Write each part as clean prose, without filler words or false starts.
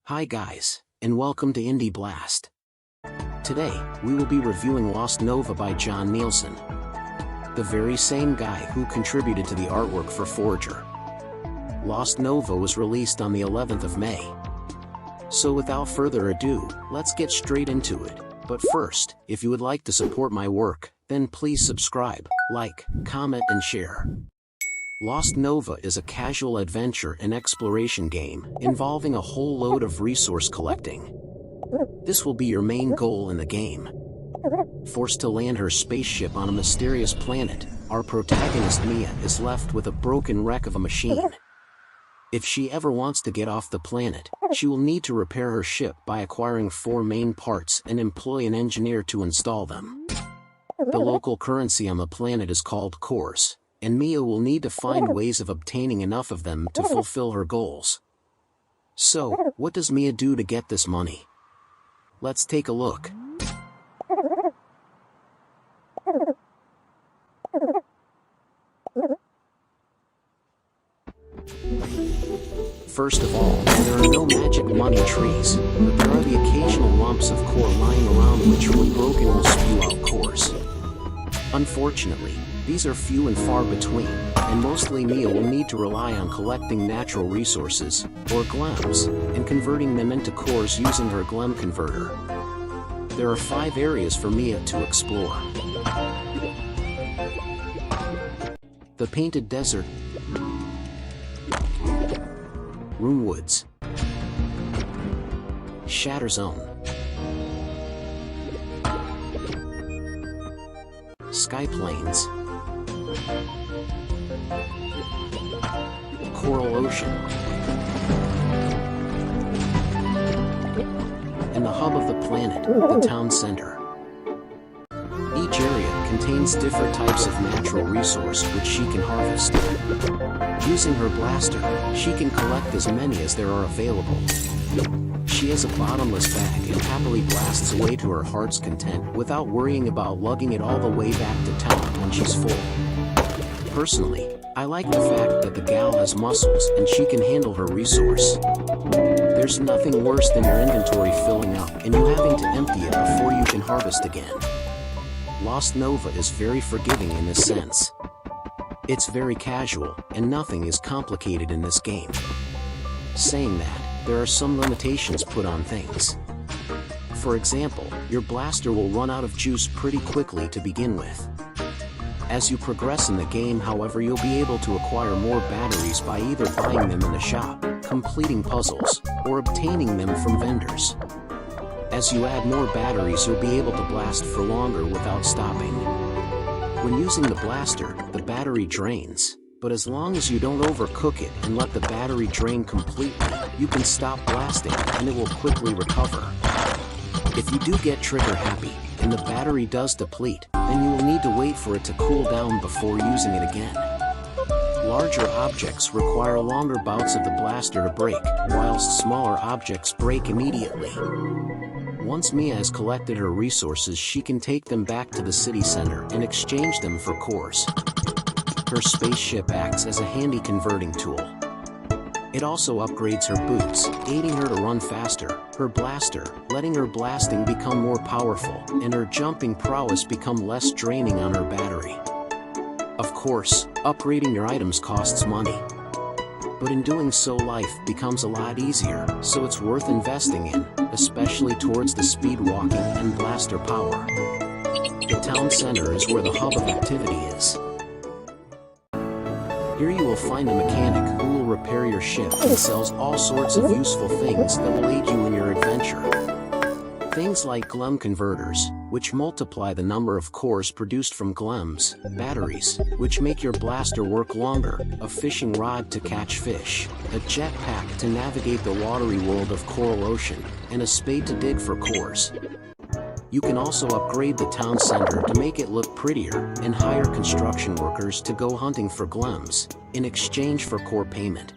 Hi guys, and welcome to Indie Blast. Today, we will be reviewing Lost Nova by John Nielsen, the very same guy who contributed to the artwork for Forger. Lost Nova was released on the 11th of May. So without further ado, let's get straight into it. But first, if you would like to support my work, then please subscribe, like, comment and share. Lost Nova is a casual adventure and exploration game involving a whole load of resource collecting. This will be your main goal in the game. Forced to land her spaceship on a mysterious planet, our protagonist Mia is left with a broken wreck of a machine. If she ever wants to get off the planet, she will need to repair her ship by acquiring 4 main parts and employ an engineer to install them. The local currency on the planet is called cores, and Mia will need to find ways of obtaining enough of them to fulfill her goals. So, what does Mia do to get this money? Let's take a look. First of all, there are no magic money trees, but there are the occasional lumps of core lying around which when broken will spew out cores. Unfortunately, these are few and far between, and mostly Mia will need to rely on collecting natural resources, or glems, and converting them into cores using her glem converter. There are 5 areas for Mia to explore. The Painted Desert, Runewoods, Shatter Zone, Sky Plains, Coral Ocean, and the hub of the planet, the town center. Each area contains different types of natural resource which she can harvest. Using her blaster, she can collect as many as there are available. She has a bottomless bag and happily blasts away to her heart's content without worrying about lugging it all the way back to town when she's full. Personally, I like the fact that the gal has muscles and she can handle her resource. There's nothing worse than your inventory filling up and you having to empty it before you can harvest again. Lost Nova is very forgiving in this sense. It's very casual, and nothing is complicated in this game. Saying that, there are some limitations put on things. For example, your blaster will run out of juice pretty quickly to begin with. As you progress in the game, however, you'll be able to acquire more batteries by either buying them in the shop, completing puzzles, or obtaining them from vendors. As you add more batteries, you'll be able to blast for longer without stopping. When using the blaster, the battery drains, but as long as you don't overcook it and let the battery drain completely, you can stop blasting and it will quickly recover. If you do get trigger happy, and the battery does deplete, then you will need to wait for it to cool down before using it again. Larger objects require longer bouts of the blaster to break, whilst smaller objects break immediately. Once Mia has collected her resources, she can take them back to the city center and exchange them for cores. Her spaceship acts as a handy converting tool. It also upgrades her boots, aiding her to run faster, her blaster, letting her blasting become more powerful, and her jumping prowess become less draining on her battery. Of course, upgrading your items costs money. But in doing so, life becomes a lot easier, so it's worth investing in, especially towards the speed walking and blaster power. The town center is where the hub of activity is. Here you will find a mechanic who will repair your ship and sells all sorts of useful things that will aid you in your adventure. Things like glem converters, which multiply the number of cores produced from glems, batteries, which make your blaster work longer, a fishing rod to catch fish, a jetpack to navigate the watery world of Coral Ocean, and a spade to dig for cores. You can also upgrade the town center to make it look prettier, and hire construction workers to go hunting for glems, in exchange for core payment.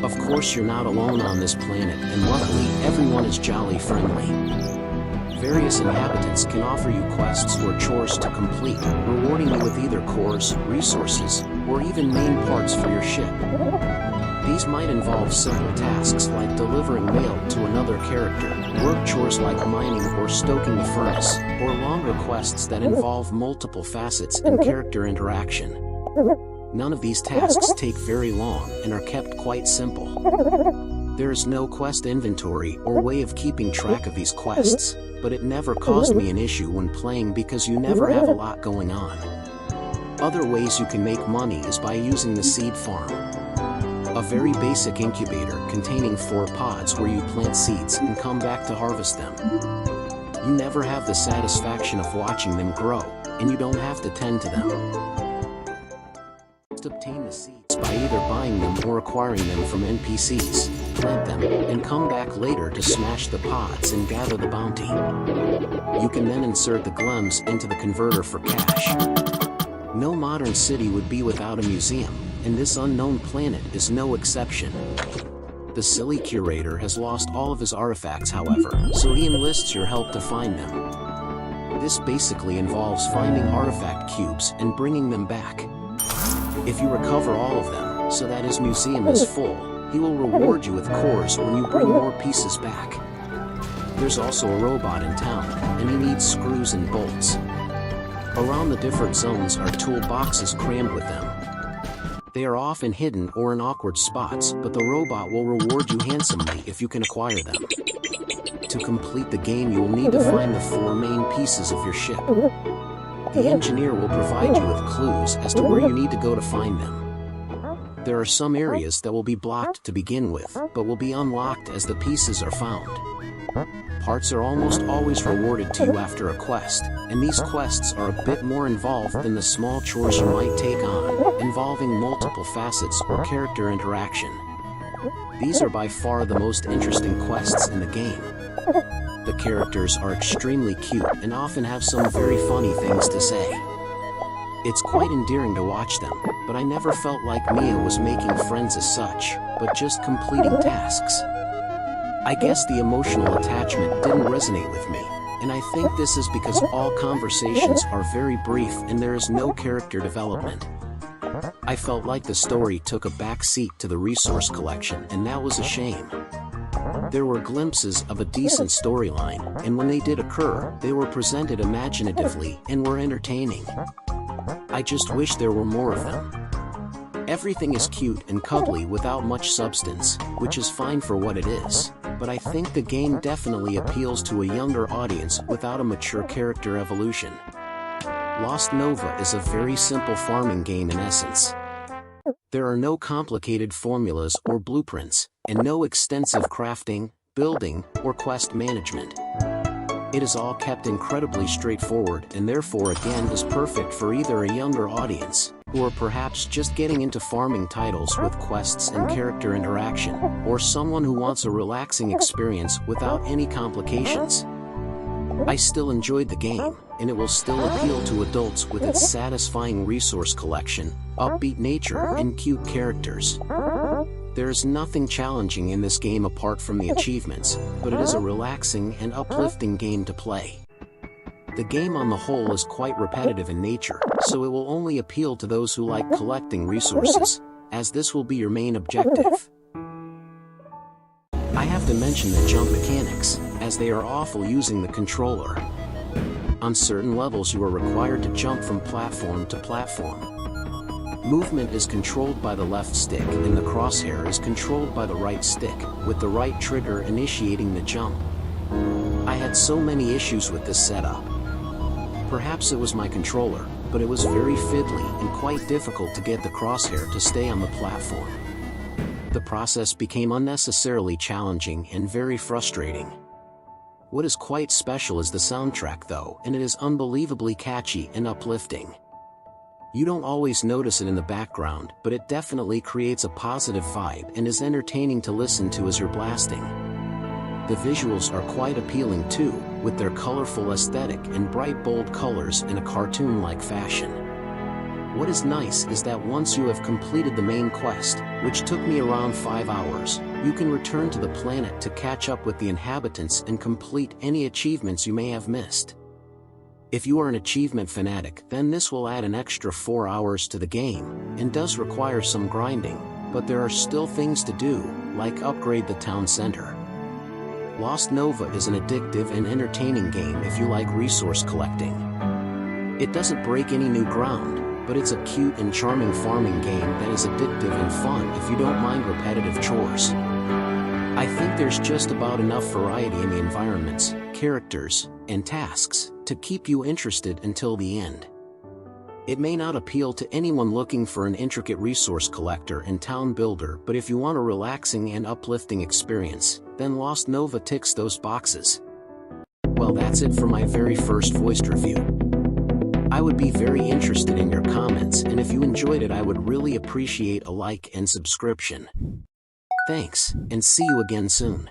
Of course, you're not alone on this planet, and luckily, everyone is jolly friendly. Various inhabitants can offer you quests or chores to complete, rewarding you with either cores, resources, or even main parts for your ship. These might involve simple tasks like delivering mail to another character, work chores like mining or stoking the furnace, or longer quests that involve multiple facets and character interaction. None of these tasks take very long and are kept quite simple. There is no quest inventory or way of keeping track of these quests, but it never caused me an issue when playing because you never have a lot going on. Other ways you can make money is by using the seed farm, a very basic incubator containing 4 pods where you plant seeds and come back to harvest them. You never have the satisfaction of watching them grow, and you don't have to tend to them. Obtain the seeds by either buying them or acquiring them from NPCs, plant them, and come back later to smash the pods and gather the bounty. You can then insert the glems into the converter for cash. No modern city would be without a museum, and this unknown planet is no exception. The silly curator has lost all of his artifacts, however, so he enlists your help to find them. This basically involves finding artifact cubes and bringing them back. If you recover all of them, so that his museum is full, he will reward you with cores when you bring more pieces back. There's also a robot in town, and he needs screws and bolts. Around the different zones are toolboxes crammed with them. They are often hidden or in awkward spots, but the robot will reward you handsomely if you can acquire them. To complete the game, you will need to find the 4 main pieces of your ship. The engineer will provide you with clues as to where you need to go to find them. There are some areas that will be blocked to begin with, but will be unlocked as the pieces are found. Parts are almost always rewarded to you after a quest, and these quests are a bit more involved than the small chores you might take on, involving multiple facets or character interaction. These are by far the most interesting quests in the game. The characters are extremely cute and often have some very funny things to say. It's quite endearing to watch them, but I never felt like Mia was making friends as such, but just completing tasks. I guess the emotional attachment didn't resonate with me, and I think this is because all conversations are very brief and there is no character development. I felt like the story took a back seat to the resource collection, and that was a shame. There were glimpses of a decent storyline, and when they did occur, they were presented imaginatively and were entertaining. I just wish there were more of them. Everything is cute and cuddly without much substance, which is fine for what it is, but I think the game definitely appeals to a younger audience without a mature character evolution. Lost Nova is a very simple farming game in essence. There are no complicated formulas or blueprints, and no extensive crafting, building, or quest management. It is all kept incredibly straightforward and therefore again is perfect for either a younger audience, who are perhaps just getting into farming titles with quests and character interaction, or someone who wants a relaxing experience without any complications. I still enjoyed the game, and it will still appeal to adults with its satisfying resource collection, upbeat nature, and cute characters. There is nothing challenging in this game apart from the achievements, but it is a relaxing and uplifting game to play. The game on the whole is quite repetitive in nature, so it will only appeal to those who like collecting resources, as this will be your main objective. I have to mention the jump mechanics, as they are awful using the controller. On certain levels you are required to jump from platform to platform. Movement is controlled by the left stick and the crosshair is controlled by the right stick, with the right trigger initiating the jump. I had so many issues with this setup. Perhaps it was my controller, but it was very fiddly and quite difficult to get the crosshair to stay on the platform. The process became unnecessarily challenging and very frustrating. What is quite special is the soundtrack though, and it is unbelievably catchy and uplifting. You don't always notice it in the background, but it definitely creates a positive vibe and is entertaining to listen to as you're blasting. The visuals are quite appealing too, with their colorful aesthetic and bright bold colors in a cartoon-like fashion. What is nice is that once you have completed the main quest, which took me around 5 hours, you can return to the planet to catch up with the inhabitants and complete any achievements you may have missed. If you are an achievement fanatic, then this will add an extra 4 hours to the game, and does require some grinding, But there are still things to do, like upgrade the town center. Lost Nova is an addictive and entertaining game if you like resource collecting. It doesn't break any new ground, but it's a cute and charming farming game that is addictive and fun if you don't mind repetitive chores. I think there's just about enough variety in the environments, characters, and tasks to keep you interested until the end. It may not appeal to anyone looking for an intricate resource collector and town builder, but if you want a relaxing and uplifting experience, then Lost Nova ticks those boxes. Well, that's it for my very first voiced review. I would be very interested in your comments, and if you enjoyed it I would really appreciate a like and subscription. Thanks, and see you again soon.